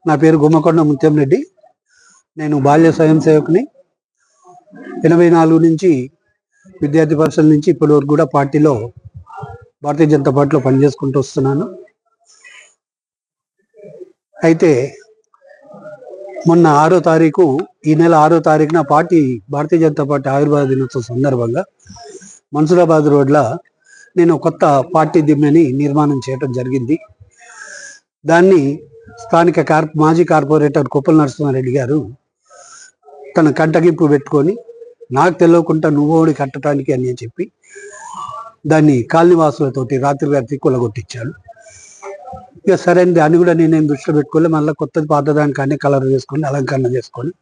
నా పేరు గుమ్మకొండ ముత్యం రెడ్డి. నేను బాల్య స్వయం సేవకుని. 84 నుంచి విద్యార్థి పరిషత్ నుంచి ఇప్పటి వరకు కూడా పార్టీలో భారతీయ జనతా పార్టీలో పనిచేసుకుంటూ వస్తున్నాను. అయితే మొన్న 6వ తారీఖు, ఈ నెల 6వ తారీఖున భారతీయ జనతా పార్టీ ఆవిర్భావ దినోత్సవం సందర్భంగా మన్సూరాబాద్ రోడ్ల నేను కొత్త పార్టీ దిమ్మని నిర్మాణం చేయడం జరిగింది. దాన్ని స్థానిక మాజీ కార్పొరేటర్ కొప్పుల నరసింహారెడ్డి గారు తన కంటగింపు పెట్టుకొని, నాకు తెలియకుండా నువ్వోడి కట్టడానికి అని చెప్పి దాన్ని కాలనీవాసులతోటి రాత్రి కొలగొట్టించాడు. ఇక సరే దాన్ని కూడా నేనేం దృష్టిలో పెట్టుకోలే. మళ్ళీ కొత్తది పాతదానికి అన్ని కలర్ చేసుకొని అలంకరణ చేసుకొని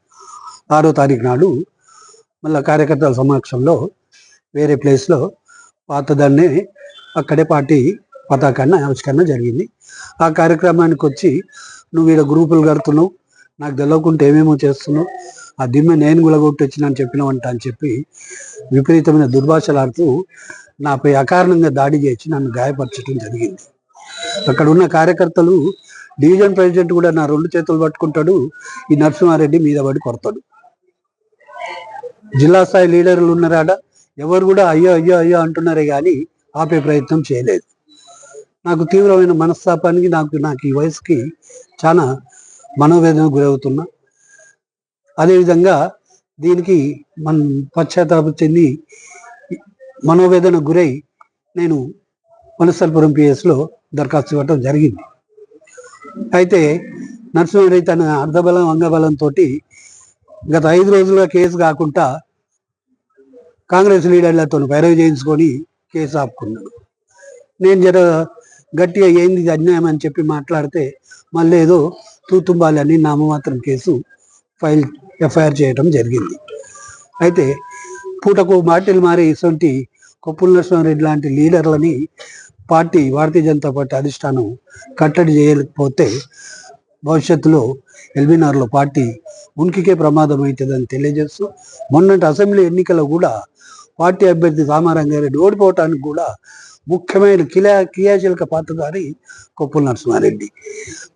6వ తారీఖు నాడు మళ్ళీ కార్యకర్తల సమక్షంలో వేరే ప్లేస్లో పాతదాన్ని అక్కడే పార్టీ పతాకాన్ని ఆవిష్కరణ జరిగింది. ఆ కార్యక్రమానికి వచ్చి నువ్వు ఈడ గ్రూపులు కడుతున్నావు, నాకు తెలియకుండా ఏమేమో చేస్తున్నావు, ఆ దిమ్మె నేను గులగొట్టొచ్చినని చెప్పినవంట అని చెప్పి విపరీతమైన దుర్భాషలాడుతూ నాపై అకారణంగా దాడి చేసి నన్ను గాయపరచడం జరిగింది. అక్కడ ఉన్న కార్యకర్తలు, డివిజన్ ప్రెసిడెంట్ కూడా నా 2 చేతులు పట్టుకుంటాడు, ఈ నరసింహారెడ్డి మీద పడి కొడతాడు. జిల్లా స్థాయి లీడర్లు ఉన్నారాడ, ఎవరు కూడా అయ్యో అయ్యో అయ్యో అంటున్నారే కానీ ఆపే ప్రయత్నం చేయలేదు. నాకు తీవ్రమైన మనస్తాపానికి నాకు ఈ వయసుకి చాలా మనోవేదన గురవుతున్నా. అదేవిధంగా దీనికి పశ్చాత్తాపం చెంది మనోవేదన గురై నేను వనస్థలపురం పిఎస్లో దరఖాస్తు ఇవ్వటం జరిగింది. అయితే నరసింహారెడ్డి తన అర్ధబలం అంగబలంతో గత 5 రోజులుగా కేసు కాకుండా కాంగ్రెస్ లీడర్లతో పైరవి చేయించుకొని కేసు ఆపుకున్నాడు. నేను గట్టిగా ఏంది అన్యాయం అని చెప్పి మాట్లాడితే మళ్ళీ ఏదో తూతుంబాలని నామమాత్రం కేసు ఎఫ్ఐఆర్ చేయడం జరిగింది. అయితే పూటకు మాటలు మారి ఇటువంటి కొప్పుల నరసింహారెడ్డి లాంటి లీడర్లని భారతీయ జనతా పార్టీ అధిష్టానం కట్టడి చేయలేకపోతే భవిష్యత్తులో ఎల్బీనగర్లో పార్టీ ఉనికికే ప్రమాదం అవుతుందని తెలియజేస్తూ, మొన్నటి అసెంబ్లీ ఎన్నికల్లో కూడా పార్టీ అభ్యర్థి సామారంగారెడ్డి ఓడిపోవటానికి కూడా ముఖ్యమైన క్రియాశీలక పాత్రధారి కొప్పుల నరసింహారెడ్డి.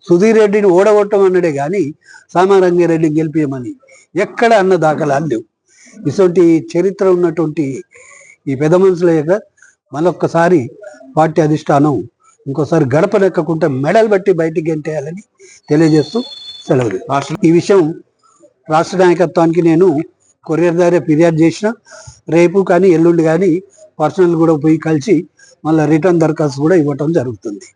సుధీర్ రెడ్డిని ఓడగొట్టమన్నాడే కానీ సామారంగారెడ్డిని గెలిపించమని ఎక్కడ అన్న దాఖలాలు లేవు. ఇటువంటి చరిత్ర ఉన్నటువంటి ఈ పెద్ద మనుషుల యొక్క మరొక్కసారి పార్టీ అధిష్టానం ఇంకోసారి గడపనెక్కకుండా మెడలు బట్టి బయటికి గెంటేయాలని తెలియజేస్తూ సెలవులు. ఈ విషయం రాష్ట్ర నాయకత్వానికి నేను కొరియర్ ద్వారా ఫిర్యాదు చేసిన, రేపు కానీ ఎల్లుండి కానీ పర్సనల్ కూడా పోయి కలిసి మళ్ళీ రిటర్న్ దరఖాస్తు కూడా ఇవ్వటం జరుగుతుంది.